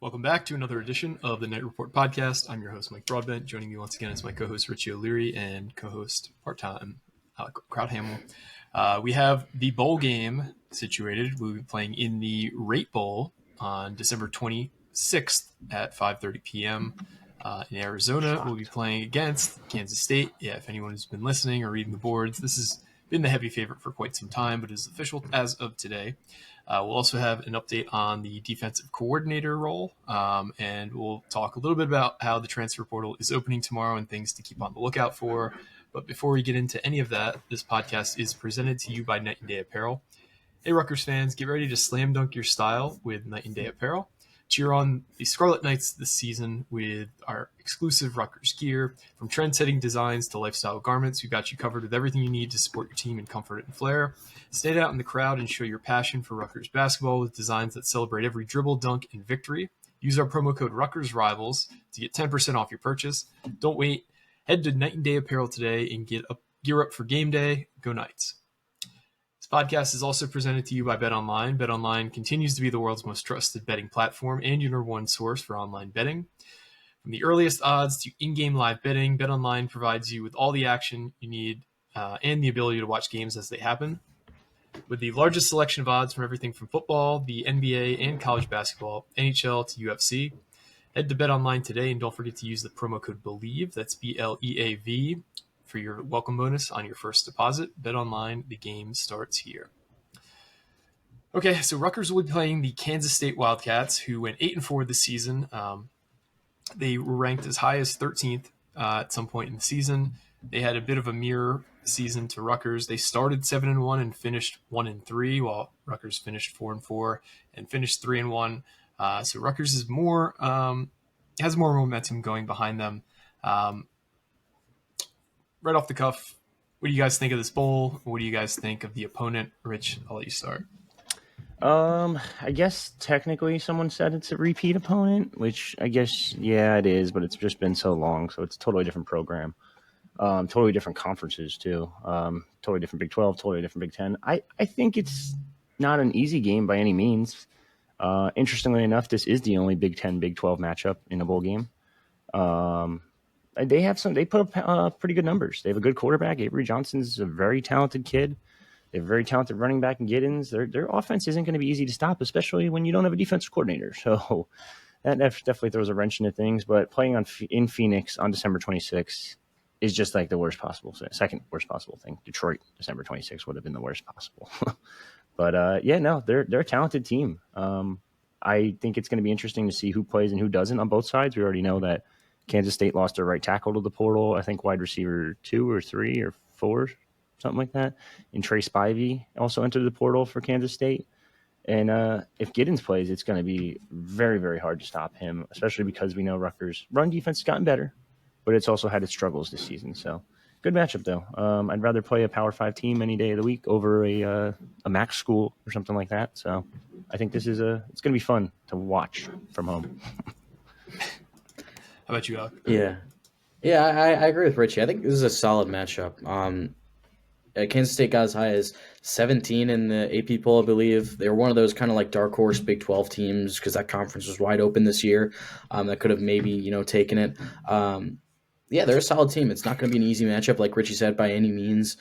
Welcome back to another edition of the Knight Report podcast. I'm your host, Mike Broadbent. Joining me once again is my co-host, Richie O'Leary, and co-host part-time, Alec Crowdhamel. We have the bowl game situated. We'll be playing in the Rate Bowl on December 26th at 5:30 p.m. In Arizona. We'll be playing against Kansas State. Yeah, if anyone has been listening or reading the boards, this has been the heavy favorite for quite some time, but is official as of today. We'll also have an update on the defensive coordinator role, and we'll talk a little bit about how the transfer portal is opening tomorrow and things to keep on the lookout for. But before we get into any of that, this podcast is presented to you by Knight and Day Apparel. Hey, Rutgers fans, get ready to slam dunk your style with Knight and Day Apparel. Cheer on the Scarlet Knights this season with our exclusive Rutgers gear. From trend-setting designs to lifestyle garments, we've got you covered with everything you need to support your team in comfort and flair. Stand out in the crowd and show your passion for Rutgers basketball with designs that celebrate every dribble, dunk, and victory. Use our promo code RutgersRivals to get 10% off your purchase. Don't wait. Head to Knight and Day Apparel today and gear up for game day. Go Knights. This podcast is also presented to you by BetOnline. BetOnline continues to be the world's most trusted betting platform and your number one source for online betting. From the earliest odds to in-game live betting, BetOnline provides you with all the action you need and the ability to watch games as they happen. With the largest selection of odds from everything from football, the NBA, and college basketball, NHL to UFC. Head to BetOnline today and don't forget to use the promo code BELIEVE, that's BLEAV, for your welcome bonus on your first deposit. BetOnline, the game starts here. Okay, so Rutgers will be playing the Kansas State Wildcats, who went 8-4 this season. They were ranked as high as 13th at some point in the season. They had a bit of a mirror season to Rutgers. They started 7-1 and finished 1-3, while Rutgers finished 4-4 and finished 3-1. So Rutgers is has more momentum going behind them. Right off the cuff, what do you guys think of this bowl? What do you guys think of the opponent? Rich, I'll let you start. I guess technically someone said it's a repeat opponent, which I guess, yeah, it is, but it's just been so long, so it's a totally different program. Totally different conferences, too. Totally different Big 12, totally different Big 10. I think it's not an easy game by any means. Interestingly enough, this is the only Big 10, Big 12 matchup in a bowl game. They put up pretty good numbers. They have a good quarterback. Avery Johnson's a very talented kid. They have a very talented running back in Giddens. Their offense isn't going to be easy to stop, especially when you don't have a defensive coordinator. So that definitely throws a wrench into things. But playing in Phoenix on December 26th is just like the second worst possible thing. Detroit, December 26th would have been the worst possible. But they're a talented team. I think it's going to be interesting to see who plays and who doesn't on both sides. We already know that Kansas State lost their right tackle to the portal. I think wide receiver 2 or 3 or 4, something like that. And Trey Spivey also entered the portal for Kansas State. And if Giddens plays, it's going to be very, very hard to stop him, especially because we know Rutgers' run defense has gotten better, but it's also had its struggles this season. So good matchup, though. I'd rather play a Power 5 team any day of the week over a MAC school or something like that. So I think it's going to be fun to watch from home. How about you, Alec? Yeah, I agree with Richie. I think this is a solid matchup. Kansas State got as high as 17 in the AP poll, I believe. They were one of those kind of like dark horse Big 12 teams because that conference was wide open this year. That could have maybe, taken it. They're a solid team. It's not going to be an easy matchup, like Richie said, by any means.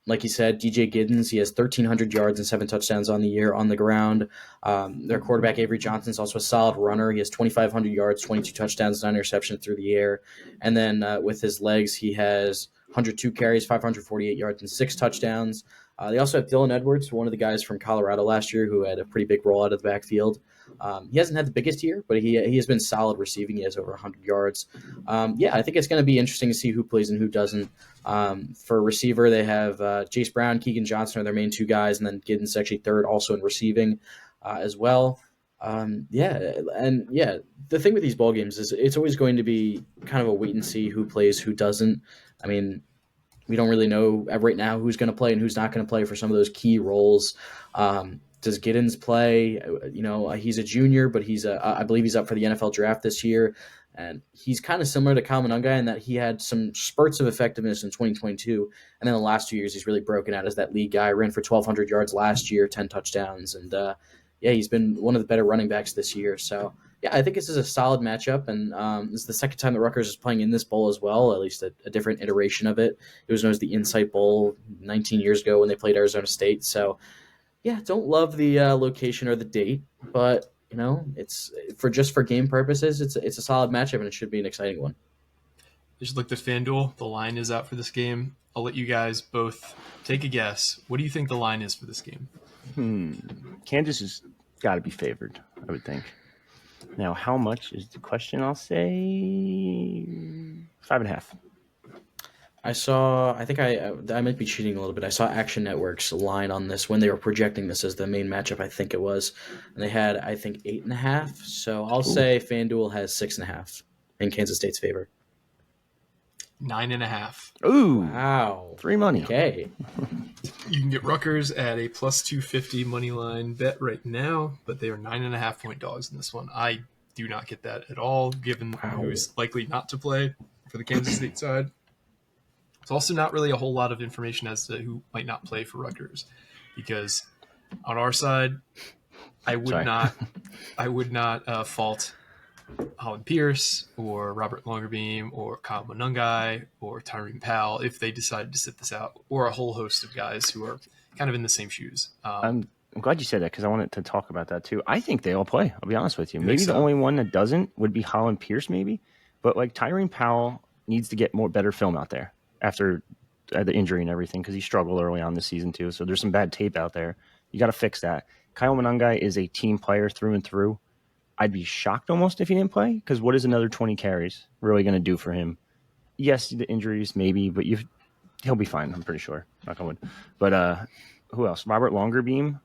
Like he said, DJ Giddens, he has 1,300 yards and 7 touchdowns on the year on the ground. Their quarterback, Avery Johnson, is also a solid runner. He has 2,500 yards, 22 touchdowns, 9 interceptions through the air. And then with his legs, he has 102 carries, 548 yards, and 6 touchdowns. They also have Dylan Edwards, one of the guys from Colorado last year who had a pretty big role out of the backfield. He hasn't had the biggest year, but he has been solid receiving. He has over 100 yards. I think it's going to be interesting to see who plays and who doesn't. For receiver, they have Jace Brown, Keegan Johnson are their main 2 guys, and then Giddens actually third also in receiving as well. The thing with these ball games is it's always going to be kind of a wait and see who plays, who doesn't. I mean, we don't really know right now who's going to play and who's not going to play for some of those key roles. Does Giddens play? He's a junior, but I believe he's up for the NFL draft this year. And he's kind of similar to Kyle Monunga in that he had some spurts of effectiveness in 2022. And then the last 2 years, he's really broken out as that lead guy. Ran for 1,200 yards last year, 10 touchdowns. And he's been one of the better running backs this year. So yeah, I think this is a solid matchup, and this is the second time that Rutgers is playing in this bowl as well, at least a different iteration of it. It was known as the Insight Bowl 19 years ago when they played Arizona State. So, yeah, don't love the location or the date, but it's for game purposes, it's a solid matchup, and it should be an exciting one. I just looked at FanDuel. The line is out for this game. I'll let you guys both take a guess. What do you think the line is for this game? Kansas has got to be favored, I would think. Now, how much is the question? I'll say 5.5. I think I might be cheating a little bit. I saw Action Network's line on this when they were projecting this as the main matchup, I think it was. And they had, I think, 8.5. So I'll say FanDuel has 6.5 in Kansas State's favor. 9.5. Ooh. Wow. Free money. Okay. You can get Rutgers at a plus 250 money line bet right now, but they are 9.5 point dogs in this one. I do not get that at all, given who is likely not to play for the Kansas State side. It's also not really a whole lot of information as to who might not play for Rutgers, because on our side, I would not fault Holland Pierce or Robert Longerbeam or Kyle Monungai or Tyrone Powell if they decided to sit this out, or a whole host of guys who are kind of in the same shoes. I'm glad you said that because I wanted to talk about that too. I think they all play. I'll be honest with you. Maybe so? The only one that doesn't would be Holland Pierce, maybe. But like Tyrone Powell needs to get better film out there after the injury and everything because he struggled early on this season too. So there's some bad tape out there. You got to fix that. Kyle Monungai is a team player through and through. I'd be shocked almost if he didn't play because what is another 20 carries really going to do for him? Yes, the injuries maybe, but he'll be fine. I'm pretty sure. Knock on wood. But who else? Robert Longerbeam.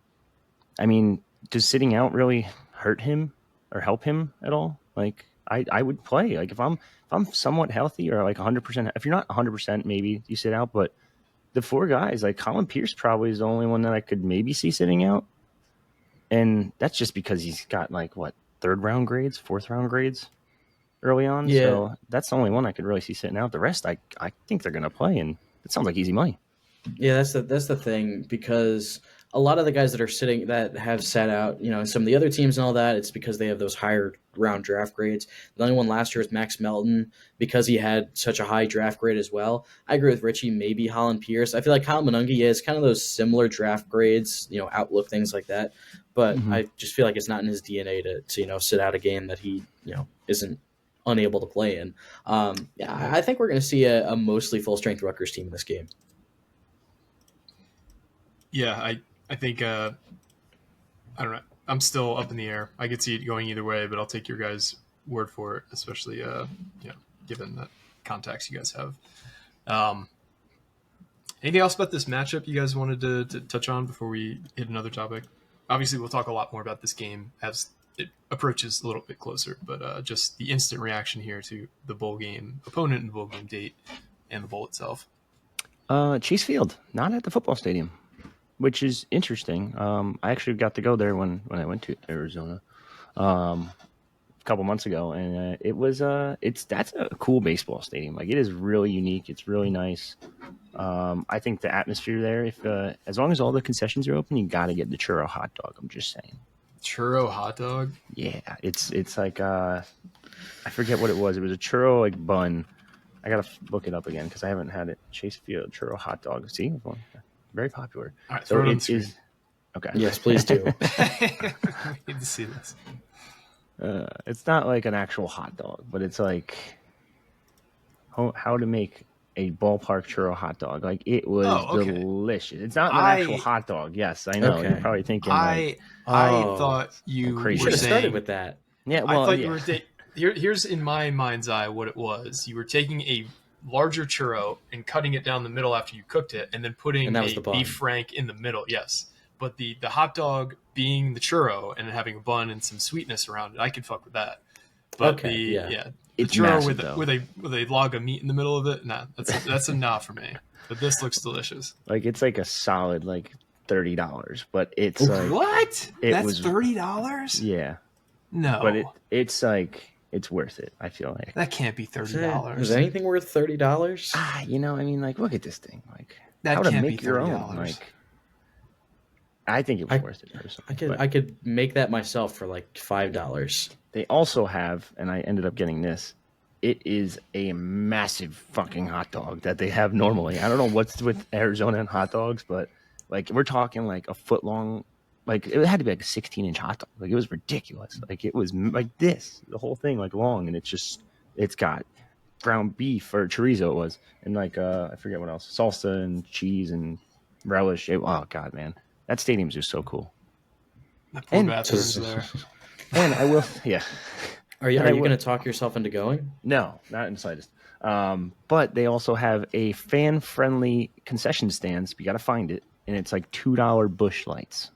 I mean, does sitting out really hurt him or help him at all? Like I would play. Like if I'm somewhat healthy or like 100%. If you're not 100%, maybe you sit out. But the four guys, like Colin Pierce, probably is the only one that I could maybe see sitting out, and that's just because he's got like what? 3rd round grades, 4th round grades early on. Yeah. So that's the only one I could really see sitting out. The rest, I think they're going to play, and it sounds like easy money. Yeah, that's the thing, because a lot of the guys that have sat out, and some of the other teams and all that, it's because they have those higher round draft grades. The only one last year was Max Melton because he had such a high draft grade as well. I agree with Richie, maybe Holland Pierce. I feel like Kyle Monungai is kind of those similar draft grades, outlook, things like that. But I just feel like it's not in his DNA to sit out a game that he, isn't unable to play in. I think we're going to see a mostly full-strength Rutgers team in this game. Yeah, I think I don't know. I'm still up in the air. I could see it going either way, but I'll take your guys' word for it, especially given the contacts you guys have. Anything else about this matchup you guys wanted to touch on before we hit another topic? Obviously, we'll talk a lot more about this game as it approaches a little bit closer, but just the instant reaction here to the bowl game opponent and the bowl game date and the bowl itself. Chase Field, not at the football stadium, which is interesting. I actually got to go there when I went to Arizona a couple months ago, and that's a cool baseball stadium. Like, it is really unique. It's really nice. I think the atmosphere there, if as long as all the concessions are open, you got to get the churro hot dog. I'm just saying. Churro hot dog? Yeah, it's like I forget what it was. It was a churro like bun. I gotta look it up again because I haven't had it. Chase Field churro hot dog. See, very popular. All right, throw it on the screen. Okay. Yes, please do. I need to see this. It's not like an actual hot dog, but it's like how to make a ballpark churro hot dog. Like, it was delicious. It's not an actual hot dog. Yes, I know. Okay. You're probably thinking. I thought you should have started with that. Yeah, well, I thought you were. Here's in my mind's eye what it was. You were taking a larger churro and cutting it down the middle after you cooked it, and then putting a beef frank in the middle. Yes, but the hot dog being the churro and having a bun and some sweetness around it, I could fuck with that. But the churro massive, with a log of meat in the middle of it, nah, that's a nah for me. But this looks delicious. Like, it's like a solid like $30, but it's like what? That's $30? Yeah. No, but it's like. It's worth it, I feel like. That can't be $30. Is anything worth $30? I mean, like, look at this thing. Like, that how to can't make be $30. your own. Like, I think it was worth it personally. I could make that myself for like $5. They also have, and I ended up getting this. It is a massive fucking hot dog that they have normally. I don't know what's with Arizona and hot dogs, but like we're talking like a foot long. Like it had to be like a 16-inch hot dog. Like it was ridiculous. Like it was like this, the whole thing like long, and it's got ground beef or chorizo it was, and like I forget what else, salsa and cheese and relish. Oh god, man, that stadium's just so cool. The pool bathrooms there. And I will, yeah. Are you going to talk yourself into going? No, not in the slightest. But they also have a fan-friendly concession stands. You got to find it, and it's like $2 Busch Lights.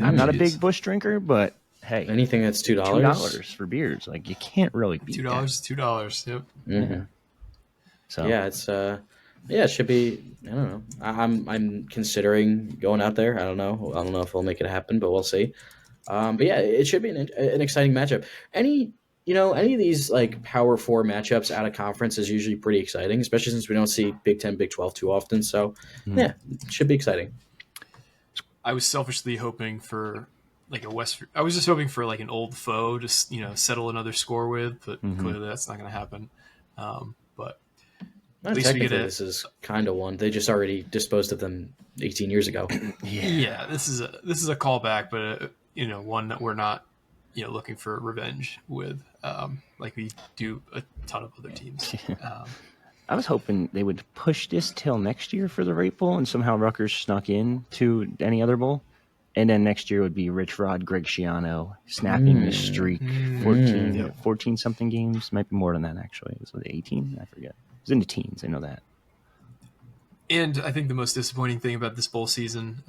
I'm not a big Busch drinker, but hey, anything that's $2 for beers, like you can't really beat $2. that. $2. Yep. Mm-hmm. So yeah, it's it should be. I don't know. I'm considering going out there. I don't know if we'll make it happen, but we'll see. But yeah, it should be an exciting matchup. Any of these like Power 4 matchups out of conference is usually pretty exciting, especially since we don't see Big 10, Big 12 too often. So yeah, it should be exciting. I was selfishly hoping for like I was just hoping for like an old foe, just settle another score with, but clearly that's not going to happen. But at least technically, this is kind of one. They just already disposed of them 18 years ago. Yeah, this is a callback, but one that we're not looking for revenge with, like we do a ton of other teams. I was hoping they would push this till next year for the Rate Bowl, and somehow Rutgers snuck in to any other bowl. And then next year would be Rich Rod, Greg Schiano snapping the streak, 14 something games. Might be more than that, actually. Was it 18? I forget. It was in the teens. I know that. And I think the most disappointing thing about this bowl season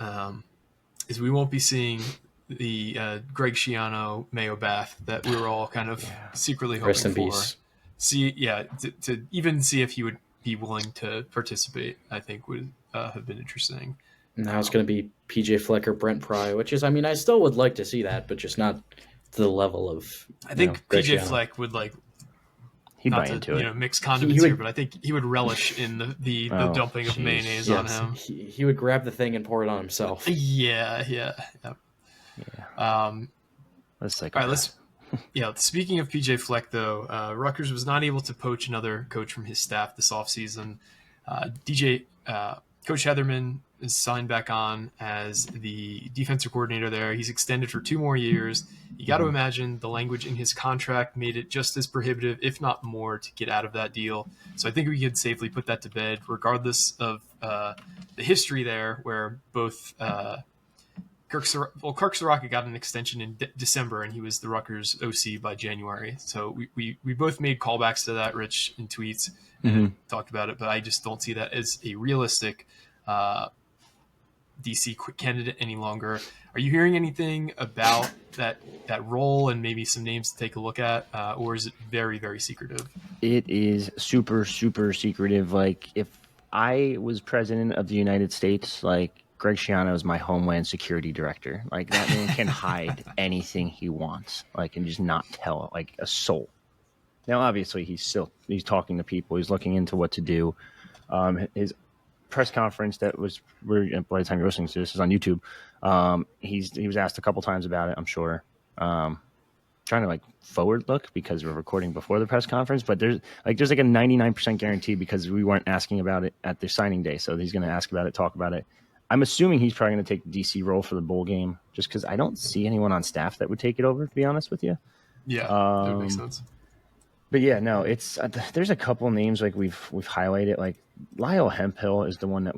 is we won't be seeing the Greg Schiano Mayo Bath that we were all kind of secretly hoping Rest in for. Peace. To even see if he would be willing to participate, I think would have been interesting. Now it's going to be PJ Fleck, Brent Pry, which is, I still would like to see that, but just not to the level of. I think PJ Fleck would like. He'd not buy into it. Mix condiments here, but I think he would relish in the dumping of mayonnaise on him. He would grab the thing and pour it on himself. Yeah. Let's take. All right, let's. Yeah, speaking of PJ Fleck, though, Rutgers was not able to poach another coach from his staff this offseason. Coach Heatherman is signed back on as the defensive coordinator there. He's extended for 2 more years. You got to imagine the language in his contract made it just as prohibitive, if not more, to get out of that deal. So I think we could safely put that to bed, regardless of the history there, where both Kirk Soraka got an extension in December, and he was the Rutgers OC by January. So we both made callbacks to that, Rich, in tweets and talked about it, but I just don't see that as a realistic DC candidate any longer. Are you hearing anything about that role and maybe some names to take a look at, or is it very, very secretive? It is super, super secretive. Like if I was president of the United States, like Greg Schiano is my Homeland Security Director. Like that man can hide anything he wants, like, and just not tell like a soul. Now, obviously, he's talking to people. He's looking into what to do. His press conference that was, by the time you're listening to this, is on YouTube. He was asked a couple times about it, I'm sure. Trying to like forward look because we're recording before the press conference, but there's like a 99% guarantee because we weren't asking about it at the signing day. So he's going to ask about it, talk about it. I'm assuming he's probably going to take the DC role for the bowl game just because I don't see anyone on staff that would take it over, to be honest with you. Yeah, that would make sense. But yeah, no, it's there's a couple names like we've highlighted. Like Lyle Hemphill is the one that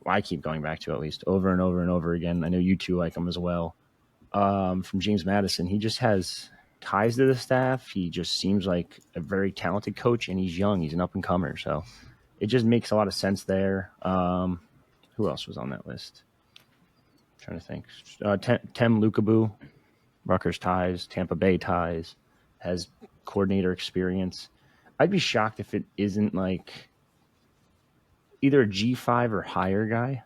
I keep going back to at least over and over and over again. I know you two like him as well. From James Madison, he just has ties to the staff. He just seems like a very talented coach, and he's young. He's an up and comer, so it just makes a lot of sense there. Who else was on that list? I'm trying to think. Tem Lukabu, Rutgers ties, Tampa Bay ties, has coordinator experience. I'd be shocked if it isn't like either a G5 or higher guy.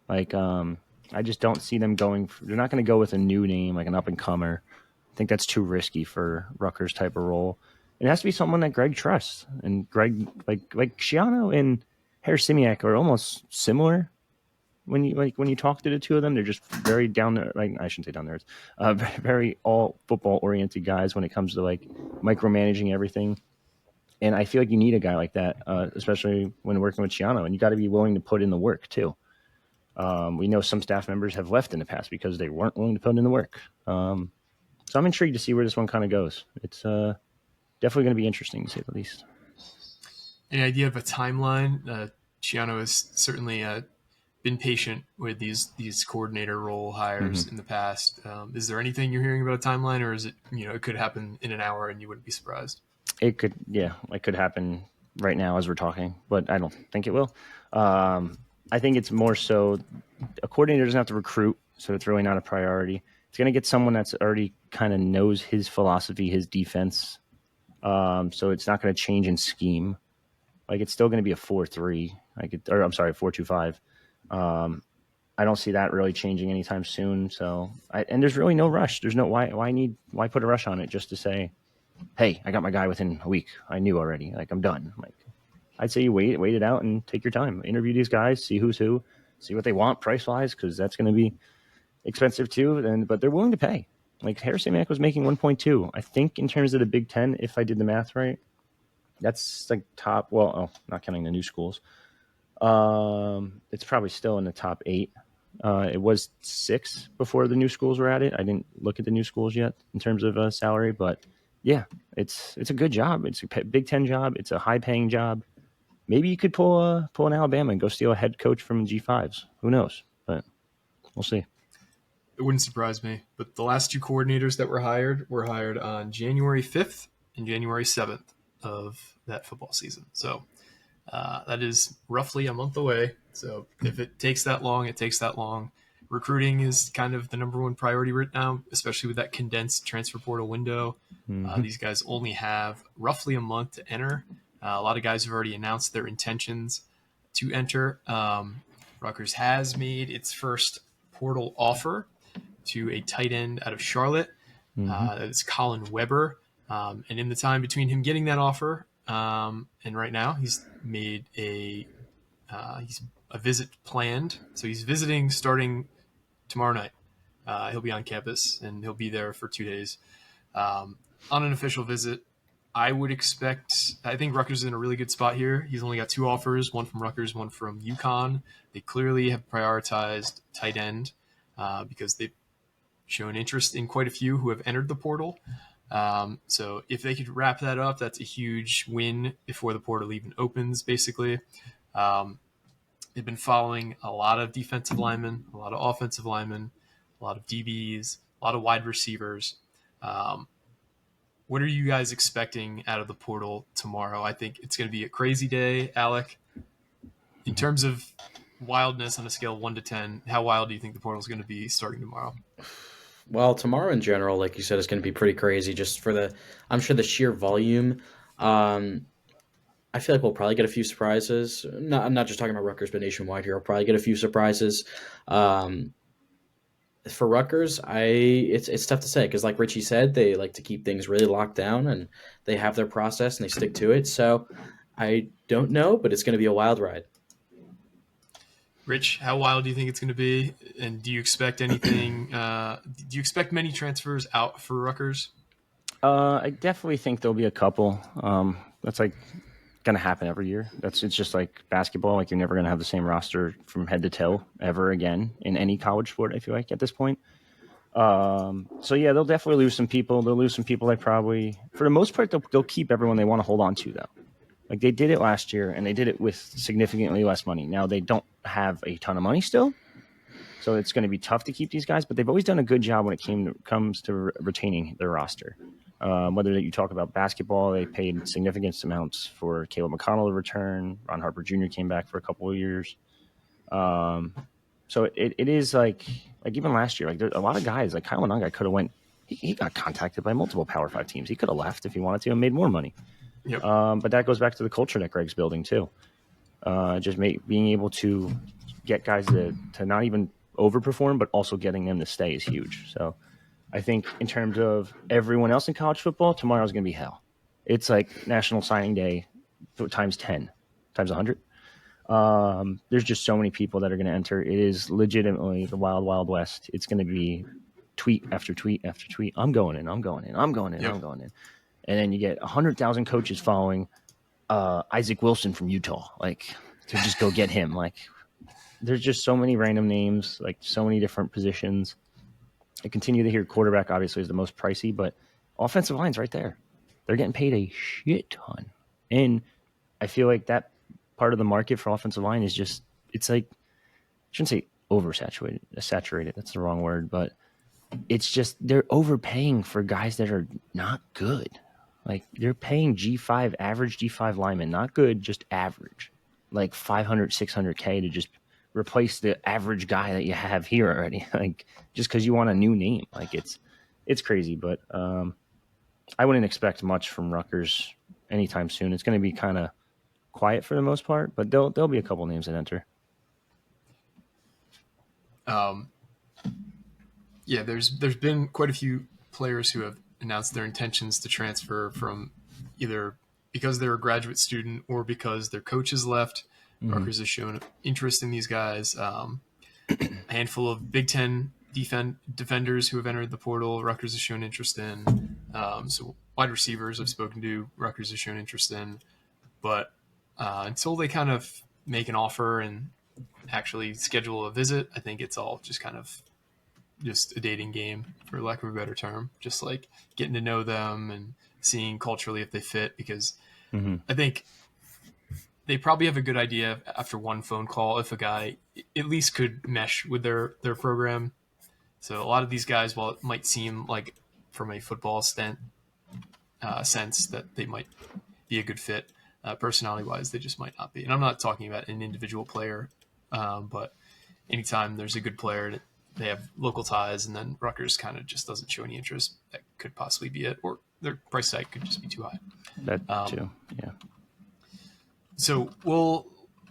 Like, I just don't see them going. They're not going to go with a new name, like an up and comer. I think that's too risky for Rutgers type of role. It has to be someone that Greg trusts. And Greg, like Schiano and Harris Simiak are almost similar. when you talk to the two of them. They're just very down there. Like, I shouldn't say down there. Very all football oriented guys when it comes to like micromanaging everything. And I feel like you need a guy like that, especially when working with Chiano. And you got to be willing to put in the work too. We know some staff members have left in the past because they weren't willing to put in the work. So I'm intrigued to see where this one kind of goes. It's definitely going to be interesting, to say the least. Any idea of a timeline? Chiano has certainly been patient with these coordinator role hires in the past. Is there anything you're hearing about a timeline, or is it, it could happen in an hour and you wouldn't be surprised? It could happen right now as we're talking, but I don't think it will. I think it's more so a coordinator doesn't have to recruit, so it's really not a priority. It's going to get someone that's already kind of knows his philosophy, his defense. So it's not going to change in scheme. Like, it's still going to be a 4-3, 4-2-5. I don't see that really changing anytime soon. So, and there's really no rush. There's no why put a rush on it just to say, hey, I got my guy within a week. I knew already. Like, I'm done. Like, I'd say you wait it out and take your time. Interview these guys, see who's who, see what they want price-wise, because that's going to be expensive too. But they're willing to pay. Like, Harrison Mack was making 1.2. I think in terms of the Big Ten, if I did the math right, that's like top. Well, not counting the new schools. It's probably still in the top 8. It was 6 before the new schools were added. I didn't look at the new schools yet in terms of salary, but yeah, it's a good job. It's a Big Ten job. It's a high-paying job. Maybe you could pull an Alabama and go steal a head coach from G5s. Who knows? But we'll see. It wouldn't surprise me. But the last 2 coordinators that were hired on January 5th and January 7th of that football season. So that is roughly a month away. So if it takes that long, it takes that long. Recruiting is kind of the number one priority right now, especially with that condensed transfer portal window. These guys only have roughly a month to enter. A lot of guys have already announced their intentions to enter. Rutgers has made its first portal offer to a tight end out of Charlotte. It's Colin Weber. And in the time between him getting that offer and right now, he's made a visit planned. So he's visiting starting tomorrow night. He'll be on campus and he'll be there for 2 days on an official visit. I think Rutgers is in a really good spot here. He's only got 2 offers, one from Rutgers, one from UConn. They clearly have prioritized tight end because they've shown interest in quite a few who have entered the portal. So if they could wrap that up, that's a huge win before the portal even opens, basically. They've been following a lot of defensive linemen, a lot of offensive linemen, a lot of DBs, a lot of wide receivers. What are you guys expecting out of the portal tomorrow? I think it's going to be a crazy day, Alec. In terms of wildness on a scale of 1 to 10, how wild do you think the portal is going to be starting tomorrow? Well, tomorrow in general, like you said, is going to be pretty crazy just for I'm sure the sheer volume. I feel like we'll probably get a few surprises. I'm not just talking about Rutgers, but nationwide here. I'll probably get a few surprises. For Rutgers, it's tough to say because, like Richie said, they like to keep things really locked down and they have their process and they stick to it. So I don't know, but it's going to be a wild ride. Rich, how wild do you think it's going to be? And do you expect anything? Do you expect many transfers out for Rutgers? I definitely think there'll be a couple. That's like going to happen every year. It's just like basketball. Like, you're never going to have the same roster from head to toe ever again in any college sport, I feel like, at this point. So yeah, they'll definitely lose some people. They'll lose some people that probably, for the most part, they'll keep everyone they want to hold on to, though. Like, they did it last year, and they did it with significantly less money. Now, they don't have a ton of money still, so it's going to be tough to keep these guys, but they've always done a good job when it comes to retaining their roster. Whether you talk about basketball, they paid significant amounts for Caleb McConnell to return. Ron Harper Jr. came back for a couple of years. So it is like even last year, like, there's a lot of guys, like Kyle Monangai could have went. He got contacted by multiple Power 5 teams. He could have left if he wanted to and made more money. Yep. But that goes back to the culture that Greg's building too. Being able to get guys to not even overperform, but also getting them to stay is huge. So I think in terms of everyone else in college football, tomorrow's going to be hell. It's like National Signing Day times 10, times 100. There's just so many people that are going to enter. It is legitimately the wild, wild west. It's going to be tweet after tweet after tweet. I'm going in. I'm going in. I'm going in. Yep. I'm going in. And then you get 100,000 coaches following Isaac Wilson from Utah, like to just go get him. Like there's just so many random names, like so many different positions. I continue to hear quarterback obviously is the most pricey, but offensive line's right there. They're getting paid a shit ton. And I feel like that part of the market for offensive line is just, it's like, I shouldn't say saturated. That's the wrong word, but it's just, they're overpaying for guys that are not good. Like they're paying G5, average G5 linemen, not good, just average, like 500, 600K to just replace the average guy that you have here already. Like just because you want a new name, like it's crazy. But I wouldn't expect much from Rutgers anytime soon. It's going to be kind of quiet for the most part, but there'll be a couple names that enter. Yeah, there's been quite a few players who have announced their intentions to transfer from either because they're a graduate student or because their coaches left. Rutgers has shown interest in these guys. A handful of Big Ten defenders who have entered the portal, Rutgers has shown interest in. So wide receivers I've spoken to, Rutgers has shown interest in. But until they kind of make an offer and actually schedule a visit, I think it's all just kind of just a dating game, for lack of a better term. Just like getting to know them and seeing culturally if they fit, because I think they probably have a good idea after one phone call if a guy at least could mesh with their program. So a lot of these guys, while it might seem like from a football sense that they might be a good fit, personality-wise, they just might not be. And I'm not talking about an individual player, but anytime there's a good player, they have local ties, and then Rutgers kind of just doesn't show any interest, that could possibly be it, or their price tag could just be too high. That too, yeah. So we'll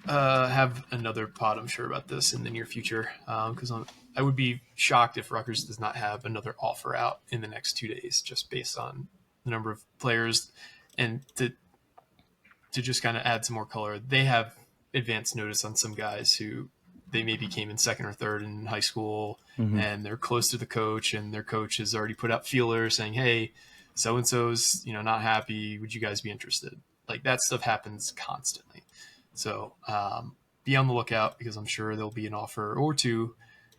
have another pod, I'm sure, about this in the near future, because I would be shocked if Rutgers does not have another offer out in the next 2 days, just based on the number of players. And to just kind of add some more color, they have advanced notice on some guys who they maybe came in second or third in high school, and they're close to the coach, and their coach has already put out feelers saying, hey, so-and-so's, not happy. Would you guys be interested? Like that stuff happens constantly. So be on the lookout, because I'm sure there'll be an offer or two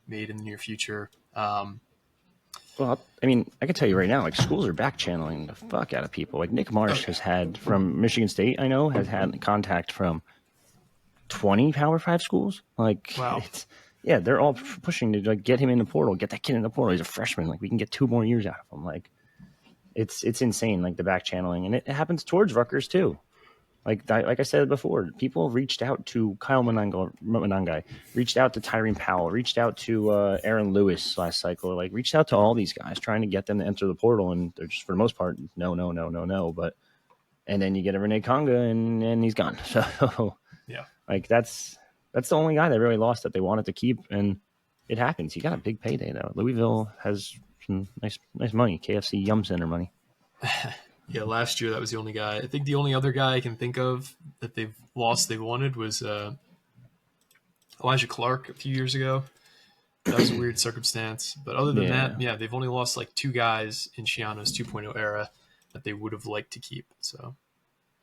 made in the near future. Well, I mean, I can tell you right now, like schools are back channeling the fuck out of people. Like Nick Marsh has had from Michigan State, I know, has had contact from 20 Power 5 schools. Like, wow. They're all pushing to like get him in the portal, get that kid in the portal. He's a freshman. Like we can get 2 more years out of him. Like it's insane, like the back channeling, and it happens towards Rutgers too. Like I said before, people reached out to Kyle Monangai, reached out to Tyrene Powell, reached out to Aaron Lewis last cycle, like reached out to all these guys trying to get them to enter the portal, and they're just for the most part no. But and then you get a Renee Conga, and he's gone. So yeah, like that's the only guy they really lost that they wanted to keep, and it happens. He got a big payday though. Louisville has some nice money, KFC Yum Center money. Yeah, last year that was the only guy. I think the only other guy I can think of that they've lost they wanted was Elijah Clark a few years ago. That was a weird circumstance. But other than that, they've only lost like 2 guys in Shiano's 2.0 era that they would have liked to keep. So,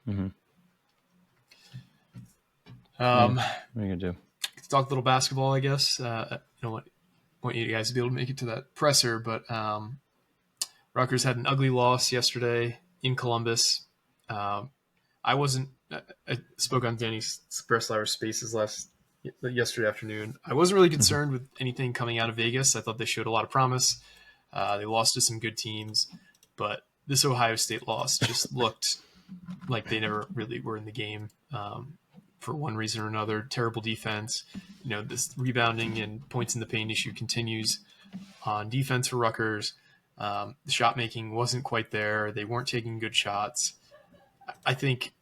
what are you gonna do? Let's talk a little basketball, I guess. I don't want you guys to be able to make it to that presser, but Rutgers had an ugly loss yesterday in Columbus. I spoke on Danny Sperslauer's Spaces yesterday afternoon. I wasn't really concerned with anything coming out of Vegas. I thought they showed a lot of promise. They lost to some good teams, but this Ohio State loss just looked like they never really were in the game for one reason or another. Terrible defense. This rebounding and points in the paint issue continues on defense for Rutgers. The shot making wasn't quite there. They weren't taking good shots. I think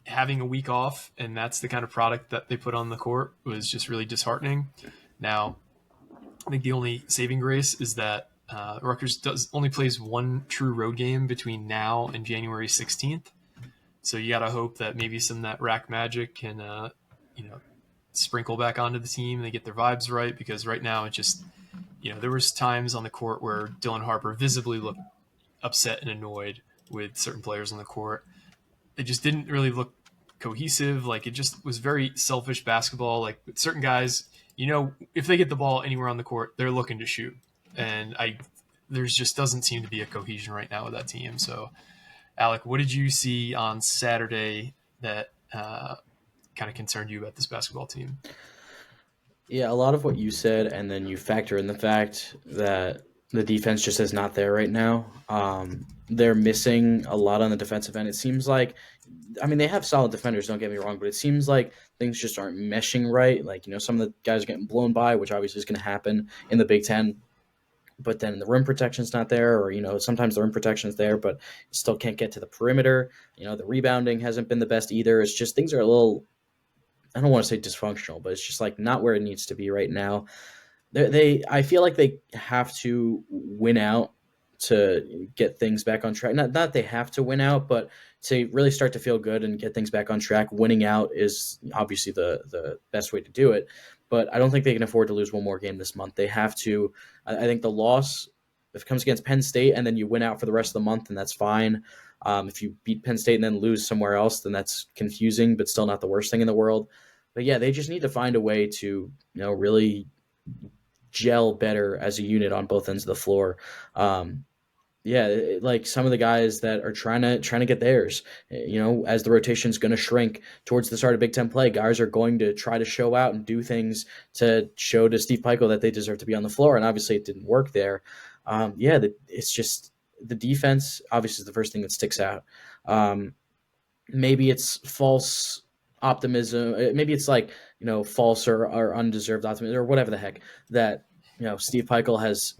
having a week off, and that's the kind of product that they put on the court, was just really disheartening. Now, I think the only saving grace is that Rutgers only plays one true road game between now and January 16th. So you got to hope that maybe some of that rack magic can, sprinkle back onto the team. They get their vibes right, because right now it just, there was times on the court where Dylan Harper visibly looked upset and annoyed with certain players on the court. It just didn't really look cohesive. Like, it just was very selfish basketball. Like, certain guys, if they get the ball anywhere on the court, they're looking to shoot. And there's just doesn't seem to be a cohesion right now with that team. So, Alec, what did you see on Saturday that kind of concerned you about this basketball team? Yeah, a lot of what you said, and then you factor in the fact that the defense just is not there right now. They're missing a lot on the defensive end. It seems like, they have solid defenders, don't get me wrong, but it seems like things just aren't meshing right. Like, some of the guys are getting blown by, which obviously is going to happen in the Big Ten. But then the rim protection's not there, or, sometimes the rim protection's there, but still can't get to the perimeter. The rebounding hasn't been the best either. It's just things are a little, I don't want to say dysfunctional, but it's just like not where it needs to be right now. I feel like they have to win out to get things back on track. Not that they have to win out, but to really start to feel good and get things back on track. Winning out is obviously the best way to do it, but I don't think they can afford to lose one more game this month. They have to. I think the loss, if it comes against Penn State and then you win out for the rest of the month, then that's fine. If you beat Penn State and then lose somewhere else, then that's confusing, but still not the worst thing in the world. But yeah, they just need to find a way to, really gel better as a unit on both ends of the floor. Like some of the guys that are trying to get theirs, as the rotation's going to shrink towards the start of Big Ten play, guys are going to try to show out and do things to show to Steve Pikiell that they deserve to be on the floor. And obviously it didn't work there. It's just the defense obviously is the first thing that sticks out. Maybe it's false optimism. Maybe it's like, false or undeserved optimism or whatever the heck that, Steve Pikiell has,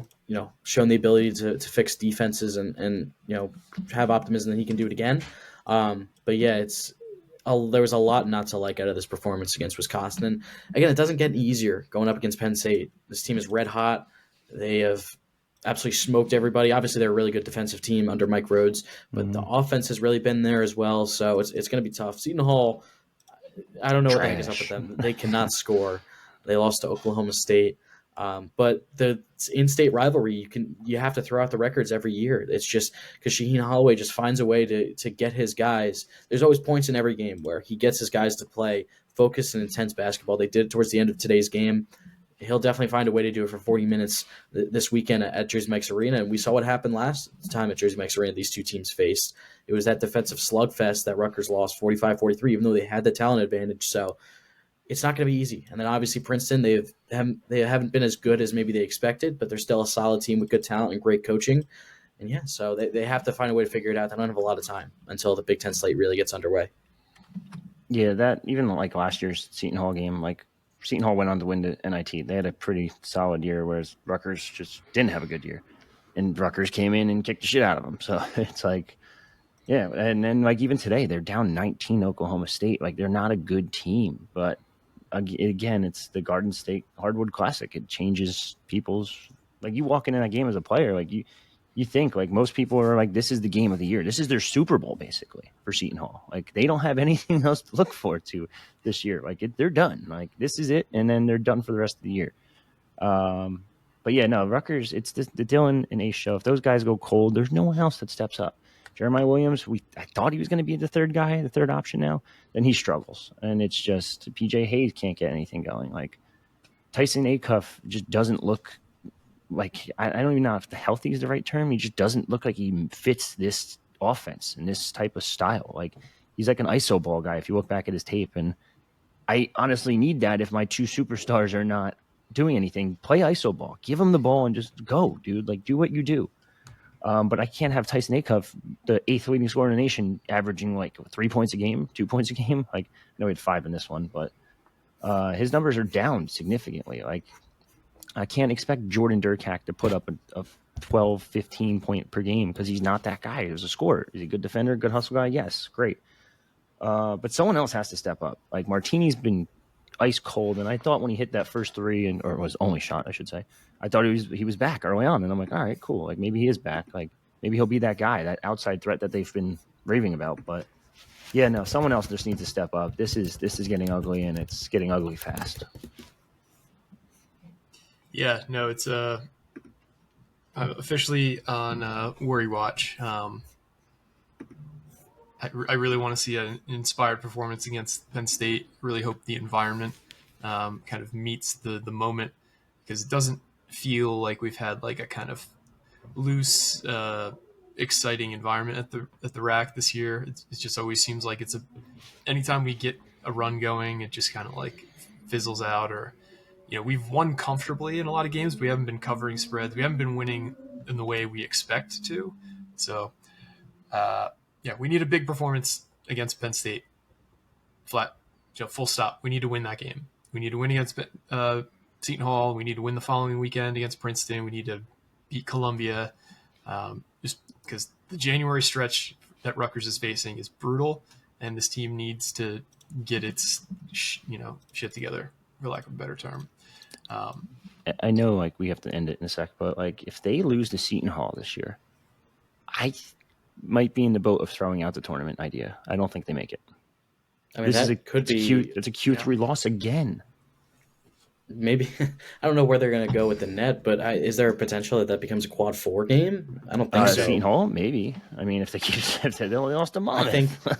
shown the ability to fix defenses and have optimism that he can do it again. But yeah, there was a lot not to like out of this performance against Wisconsin. And again, it doesn't get any easier going up against Penn State. This team is red hot. They have absolutely smoked everybody. Obviously, they're a really good defensive team under Mike Rhodes, but the offense has really been there as well. So it's going to be tough. Seton Hall, I don't know what the heck is up with them. They cannot score. They lost to Oklahoma State. But the in-state rivalry, you have to throw out the records every year. It's just because Shaheen Holloway just finds a way to get his guys. There's always points in every game where he gets his guys to play focused and intense basketball. They did it towards the end of today's game. He'll definitely find a way to do it for 40 minutes this weekend at Jersey Mike's Arena. And we saw what happened last time at Jersey Mike's Arena these two teams faced. It was that defensive slugfest that Rutgers lost 45-43, even though they had the talent advantage. So it's not going to be easy. And then obviously Princeton, they haven't been as good as maybe they expected, but they're still a solid team with good talent and great coaching. And yeah, so they have to find a way to figure it out. They don't have a lot of time until the Big Ten slate really gets underway. Yeah, that even like last year's Seton Hall game, like Seton Hall went on to win the NIT. They had a pretty solid year, whereas Rutgers just didn't have a good year. And Rutgers came in and kicked the shit out of them. So it's like, yeah. And then like even today, they're down 19 Oklahoma State. Like they're not a good team, but again, it's the Garden State Hardwood Classic. It changes people's, like you walk into that game as a player, like you think like most people are like, this is the game of the year. This is their Super Bowl basically for Seton Hall. Like they don't have anything else to look forward to this year. Like they're done. Like this is it. And then they're done for the rest of the year. But yeah, no, Rutgers, it's the Dylan and Ace show. If those guys go cold, there's no one else that steps up. Jeremiah Williams, I thought he was going to be the third guy, the third option now. Then he struggles. And it's just PJ Hayes can't get anything going. Like Tyson Acuff just doesn't look like, I don't even know if the healthy is the right term. He just doesn't look like he fits this offense and this type of style. Like he's like an iso ball guy if you look back at his tape. And I honestly need that if my two superstars are not doing anything. Play iso ball. Give him the ball and just go, dude. Like do what you do. But I can't have Tyson Acuff, the 8th leading scorer in the nation, averaging like 3 points a game, 2 points a game. Like I know he had 5 in this one, but his numbers are down significantly. Like I can't expect Jordan Durkak to put up a 12, 15 point per game because he's not that guy. He's a scorer. Is he a good defender, good hustle guy? Yes, great. But someone else has to step up. Like Martini's been ice cold, and I thought when he hit that first three, or was only shot, I should say, I thought he was back early on, and I'm like, all right, cool. Like maybe he is back. Like maybe he'll be that guy, that outside threat that they've been raving about. But Yeah, no, someone else just needs to step up. This is getting ugly, and it's getting ugly fast. Yeah, no, it's officially on worry watch. I really want to see an inspired performance against Penn State. Really hope the environment kind of meets the moment, because it doesn't feel like we've had like a kind of loose, exciting environment at the rack this year. It just always seems like it's anytime we get a run going, it just kind of like fizzles out. Or we've won comfortably in a lot of games. But we haven't been covering spreads. We haven't been winning in the way we expect to. So. Yeah, we need a big performance against Penn State. Flat, full stop. We need to win that game. We need to win against Seton Hall. We need to win the following weekend against Princeton. We need to beat Columbia. Just because the January stretch that Rutgers is facing is brutal, and this team needs to get its shit together, for lack of a better term. I know, like, we have to end it in a sec, but like, if they lose to Seton Hall this year, I might be in the boat of throwing out the tournament idea. I don't think they make it. I mean, it's a Q3 loss again. Maybe I don't know where they're going to go with the net, but is there a potential that becomes a quad 4 game? I don't think so. Seton Hall, maybe. I mean, if they only lost to Monmouth, I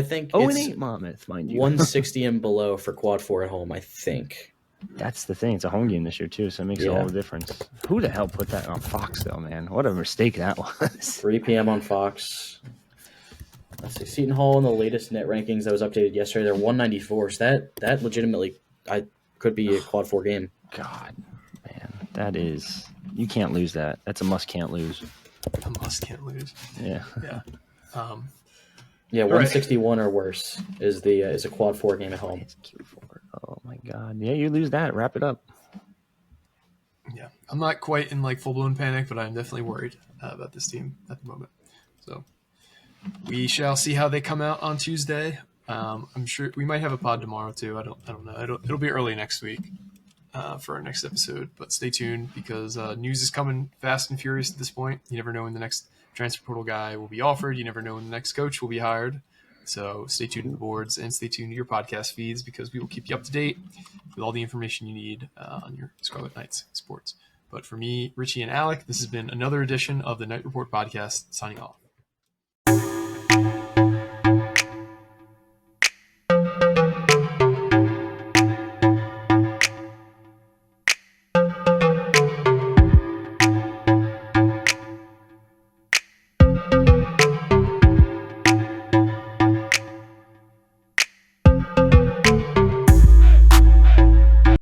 think 0-8 Monmouth, mind you. 160 and below for quad 4 at home. I think. That's the thing. It's a home game this year too, so it makes all the difference. Who the hell put that on Fox though, man? What a mistake that was. 3 p.m. on Fox. Let's see. Seton Hall in the latest net rankings that was updated yesterday, they're 194. So that legitimately could be a quad 4 game. God, man, that is, you can't lose that. That's a must can't lose. A must can't lose. Yeah. Yeah. 161 or worse is a quad 4 game at home. It's Q4. Oh my God. Yeah, you lose that. Wrap it up. Yeah, I'm not quite in like full blown panic, but I'm definitely worried about this team at the moment. So we shall see how they come out on Tuesday. I'm sure we might have a pod tomorrow too. I don't know. It'll be early next week for our next episode, but stay tuned because news is coming fast and furious at this point. You never know when the next transfer portal guy will be offered. You never know when the next coach will be hired. So stay tuned to the boards and stay tuned to your podcast feeds because we will keep you up to date with all the information you need on your Scarlet Knights sports. But for me, Richie and Alec, this has been another edition of the Knight Report podcast. Signing off.